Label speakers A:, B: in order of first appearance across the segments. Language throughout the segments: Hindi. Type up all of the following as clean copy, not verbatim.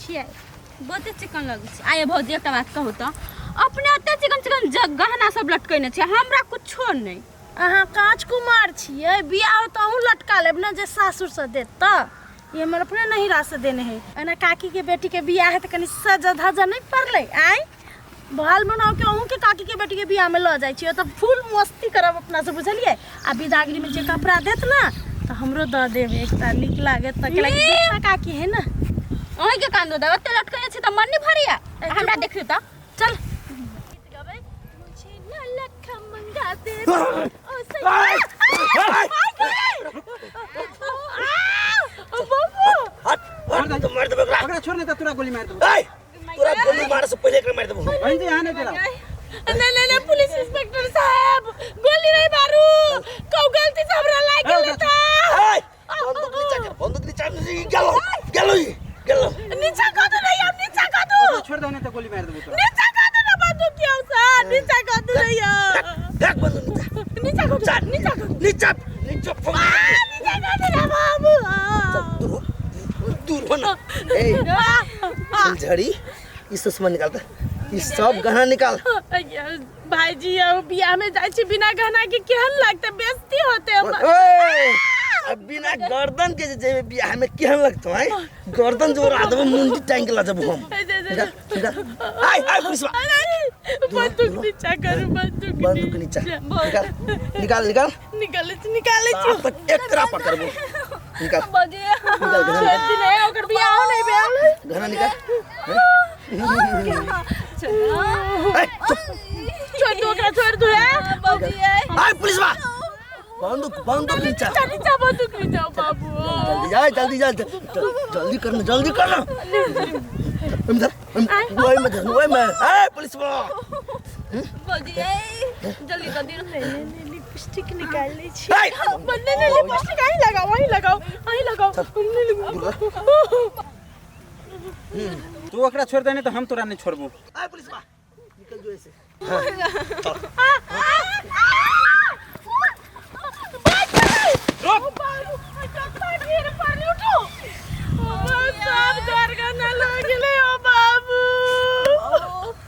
A: छियै बहुते चिकन लगै छै। आये भौजी एकटा बात कहू तऽ अपने एते चिकन चिकन गहना सब लटकैने छियै हमरा कुछो नहीं।
B: अहाँ कांच कुमार छियै बियाह तो अहूँ लटका लेब ना जे सासुर से देत त ये हमर अपने नहीं रास्ते देने है। एना काकी के बेटी के बियाह है त कनी सजा धजा नहीं पड़ले आई बाल बनाओ के अहूँ के काकी के बेटी के बियाह में ल जाय छियै त फुल मस्ती करब अपना से बुझलिए। आ बिदागरी में जे कपड़ा देत ना त हमरो द देब एकटा निक लागे त के लागे दूसरा काकी है ना
A: ओही के कांदो द ओते लटकैने छी त मन नहीं भरिया हमरा देखियो त चल
C: मार दे बकरा छोड़ नहीं तो तुरा गोली मार दे तुरा गोली मार से पहले एकरा मार दे भाई जी आने तेरा
B: नहीं पुलिस इंस्पेक्टर साहब गोली नहीं मारू कौ गलती से हमरा लाग गेल त
C: बंदूक नीचा गेलो गेलो गेलो
B: नीचा कर दो नहीं अब नीचा कर दो
C: छोड़ दो नहीं तो गोली मार दे
B: नीचा कर दो ना बंदूक क्यों सर नीचा कर दो नहीं
C: फेंक बंदूक
B: नीचा कर दो नीचा कर दो
C: नीचा नीचा फोड़
B: नीचा कर दो ना बाबू
C: दूर होना ए झड़ी इस सुषमा निकालता ये सब गहना निकाल
B: भाई जी अब बियाह में जाय छी बिना गहना के केहन लगते बेइज्जती होते
C: ओए अब बिना गर्दन के जे बियाह में केहन लगतो है गर्दन जोर आदब मुंडी टांग के ला जब हम आई आई पुलिस
B: बंदूक नीचा करू
C: बंदूक नीचा निकाल निकाल निकाल
B: निकाले छी
C: तक एक तरह पकड़बो निकाल
B: बजे
C: निकाल
B: दिन है ओकर बियाह नहीं भेल
C: गहना निकाल
B: छोड़ दो ओकरा छोड़ दो है बजे
C: आई पुलिस बा बंदूक नीचा
B: नीचा बंदूक नीचा बाबू
C: जल्दी जा जल्दी करना ओए मैं ए पुलिस बा
A: भौजी जल्दी कर दियो
B: लिपस्टिक निकाल ले छी बन्ने ने लिपस्टिक आई लगाओ
D: तू ओकरा छोड़ देने तो हम तोरा नहीं छोड़बो
C: ए पुलिस बा निकल जो ऐसे
D: रोक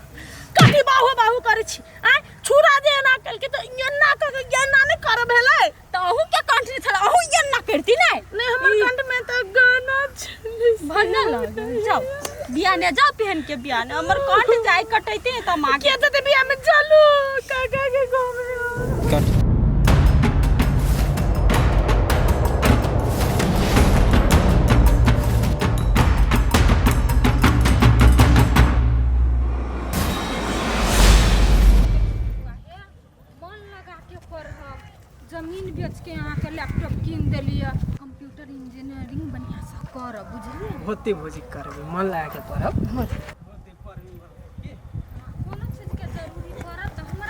B: बाहु करे छी आ छुरा जे ना कल के तो यन्ना के यन्ना नहीं करब हेले
A: त अहू के कंट्री छला अहू यन्ना करती नहीं
B: हमर कंठ में तो गाना
A: भन्ना लग जाओ बियाह ने जाओ पहन के बियाह ने हमर कंठ जाय कटैते त मां
B: के तो बियाह में चलू काका के घूम
A: जमीन बेच के यहाँ के लैपटॉप कीन देलिए कंप्यूटर इंजीनियरिंग बढ़िया से कर बुझलिए
E: होते भोजी करबे मन लगा के पढ़ब
A: कोनो चीज के जरूरी पड़त त हमरा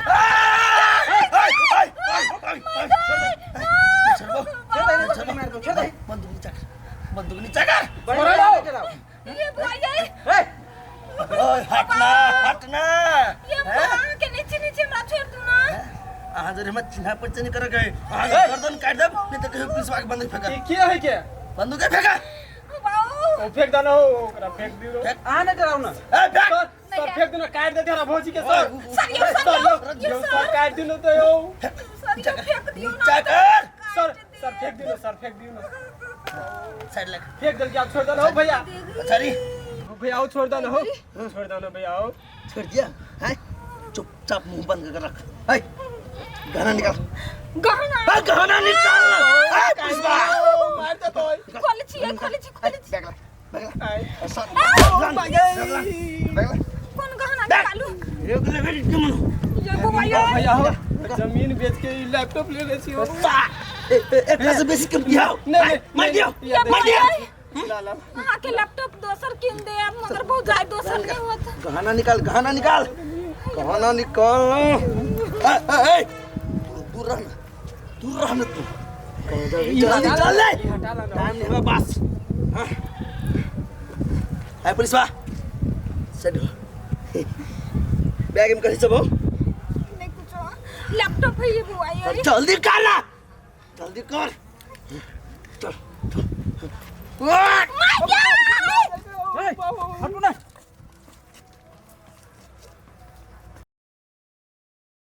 C: बंदूक नीचा कर
A: ये भैया
C: ओए हटना
A: ये भैया के नीचे नीचे हमरा छोड़ दू ना
C: आ जरे मत चिन्हा परिचय नहीं कर गए गर्दन काट दब नहीं तो कहीं पुलिस वाला बंदूक फेंका
D: ये क्या है क्या
C: बंदूक फेंका
D: ओ फेंक दो ना ओकरा फेंक दियो आ ना कराओ ना
C: ए फेंक
D: सर फेंक दो ना काट दे तेरा भौजी के सर सर काट दिनो तो यो
C: नीचा कर
D: सर फेंक दियो ना
C: साइड लग
D: फेंक दल के आप छोड़ दो ना भैया
C: अच्छा री
D: भैया आओ छोड़ दो ना छोड़ दो ना भैया आओ
C: छोड़ दिया हैं चुपचाप मुंह बंद कर रख है गहना निकाल गहना निकाल ए पुलिस बा
D: मार दे तो
A: खोल छी
C: बैगला
A: कौन गहना निकालू
C: एक लेवल जमन
A: ये भैया
D: हो जमीन बेच के लैपटॉप ले ले छी हो
C: एक से बेसी कम दिया
D: नहीं
C: मार दियो
D: ला
A: वहां के लैपटॉप दोसर किन दे मगर बहुत जाय दोसर नहीं होत
C: गहना निकाल गहना निकाल ए दूर रहना तू जल्दी चल ले टाइम नहीं है बस हां है पुलिस बा सेट बैग में कहीं सब हो
A: नहीं कुछ लैपटॉप है ये बुआ ये
C: जल्दी कर ना जल्दी कर चल
A: मार गया
D: हटू ना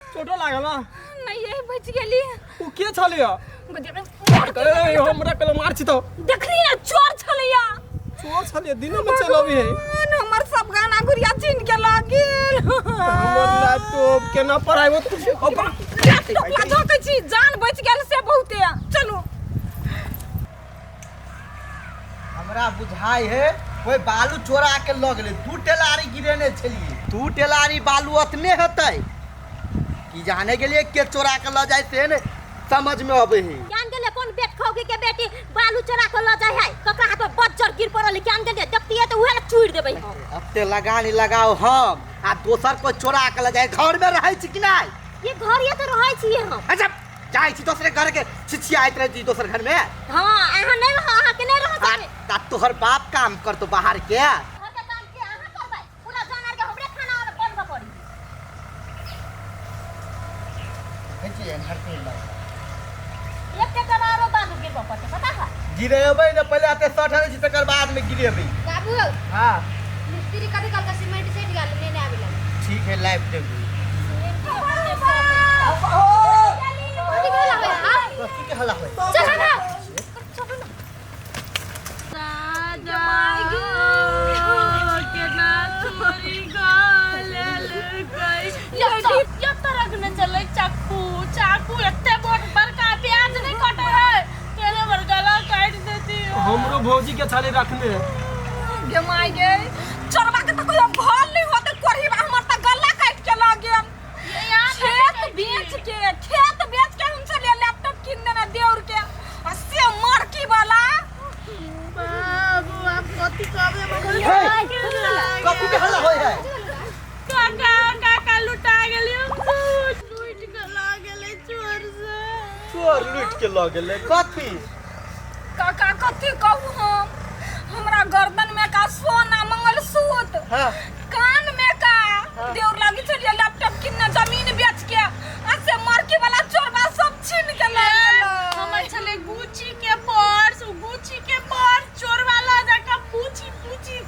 D: चोटो लागल ना
A: नहीं यही बच गेली
D: उ के छलिया करे रे हमरा कल मार छी तो
A: देखली ना चोर छलिया
D: चोर छलिया दिन में चलबी है
A: हमर सब गाना गुड़िया छीन के लागिल
D: हमर लैपटॉप केना पढ़ाइबो
A: लैपटॉप झोकै छी जान बच गेल से बहुते चलो
F: हमरा बुझाई है कोई बालू चोरा के ल गेले दू टेलारी गिरेने छलिए दू टेलारी बालू अतने हेतै कि जाने के लिए के चोरा के ल जाय से ने समझ में आवे है
G: ज्ञान के लिए कौन बेट खौकी के बेटी बालू चोरा के ल जाय है ककरा हाथ में बज्जर गिर पड़ल ज्ञान के लिए देखती है तो उहे चूड़ देबै
F: अब ते लगा नहीं लगाओ हम आ दोसर को चोरा के ल जाय घर में रहै छी कि नहीं
G: ये घर ये तो रहै छी हम
F: अच्छा जाय छी दूसरे घर के छिछियाइत रह छी दोसर घर में
G: हां अहाँ नहीं रह अहाँ के नहीं रह सके
F: ता तोहर बाप काम कर तो बाहर के
G: घर के काम के अहाँ करबै पूरा जानर के हमरे खाना और बनबे पड़ी
F: छी घर पे
G: एक के करारो बालू गिरबे पड़ते पता है
F: गिरेबै न पहले आते 60 तकर बाद में गिरेबै
G: बाबू
F: हां
G: मिस्त्री कभी कल का सीमेंट सेट गाल लेने आवेला
F: ठीक है लाइव देबू कथी के हल्ला होय
G: चल ना
B: चाकू एते बड़का प्याज नहीं कटे है तेरे बरगला काट देती
D: हमरो भौजी के छाले रखने
A: गे माय गे चोरबा के तो कोई भल नहीं होते कोरही हमर त गला काट के ल गेल खेत बेच के हम चले लैपटॉप किन देना देउर के से मार्की वाला
B: बाबू आप कथी कहबे
F: कथी के हल्ला होय है
B: काका लुटा गेली लूट के ला गेले चोर से
F: चोर लूट के ल गेले कथी
A: काका कथी कहू हमरा गर्दन में का सोना मंगलसूत्र
F: हां
A: कान में का देउर लागी चलिए लैपटॉप किन्ना जमीन बेच के ऐसे मार्की वाला चोरबा सब छीन के ले गेल
B: हमर छले गुची के पर्स चोर वाला जाका पूछी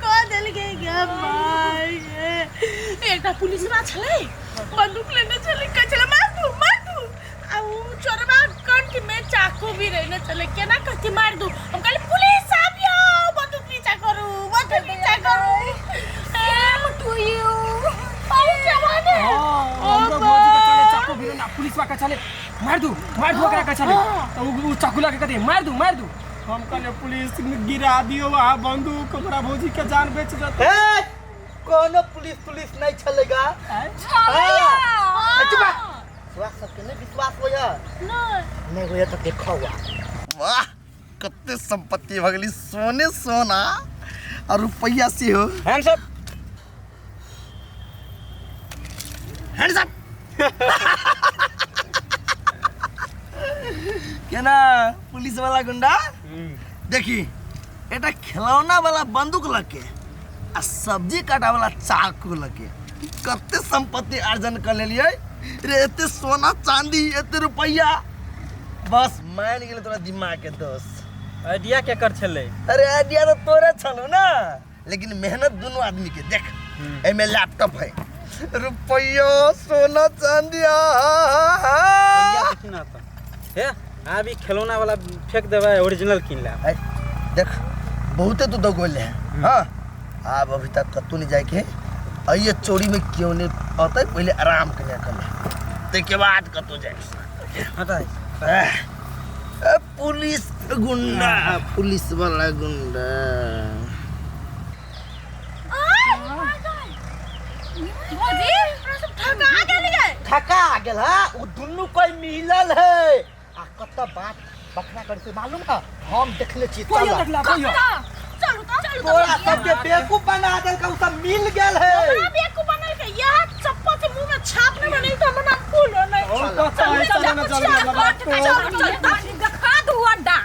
B: क देल गे गे भाई एकटा पुलिस बा छले बंदूक लेने छले कचले मार दू आ उ चोरबा कंठ में चाकू भी रहने छले केना कथि मार दू हम कहले पुलिस आबियो बंदूक नीचा करू एम टू यू अरे क्या बात है
D: हमरो भौजी के छाले चाकू भी ना पुलिस वाला छाले मार दू ओकरा के छाले तो उ चाकू लगा के मार दू हम कहले पुलिस गिरा दियो वहां बंदूक हमरा भौजी के जान बेच देते
F: ए कोनो पुलिस नहीं चलेगा चुप विश्वास सबके नहीं विश्वास होया नहीं होया तो देखो वाह कत्ते संपत्ति भगली सोने सोना और रुपया से हो
D: हैंड्स अप
C: केना पुलिस वाला गुंडा देखी एटा खिलौना वाला बंदूक लके आ सब्जी काटा वाला चाकू लके कत्ते संपत्ति अर्जन कर लेलिए रे एते सोना चांदी एते रुपया बस मान गेले तोरा दिमाग के दोस्त
D: आइडिया क्या कर छले
C: अरे आइडिया तो तोरे छलो ना लेकिन मेहनत दोनों आदमी के देख एमे लैपटॉप है रुपया सोना चांदी
H: देखी ना तो हे अभी खिलौना वाला फेंक देबे ओरिजिनल किन ले
C: देख बहुते तो दगोले है हां अब अभी तक कतू नहीं जाए के आइए चोरी में क्यों नहीं आता है पहले आराम करने कर ले ते के बाद कतू जाए
H: हटा
C: पुलिस गुंडा पुलिस वाला गुंडा
F: ठका गेल है उ दुनु कोई मिलल है आ कत बात बखना कर से मालूम है हम देखले छी तोरा सब के बेवकूफ बना देल का उ सब मिल गेल है
B: हमरा बेवकूफ बनल के यह चप्पल से मुंह में छाप नहीं बनी तो हमरा फूल नहीं
D: हम कहता है चल ना जल्दी
A: देखा दू अड्डा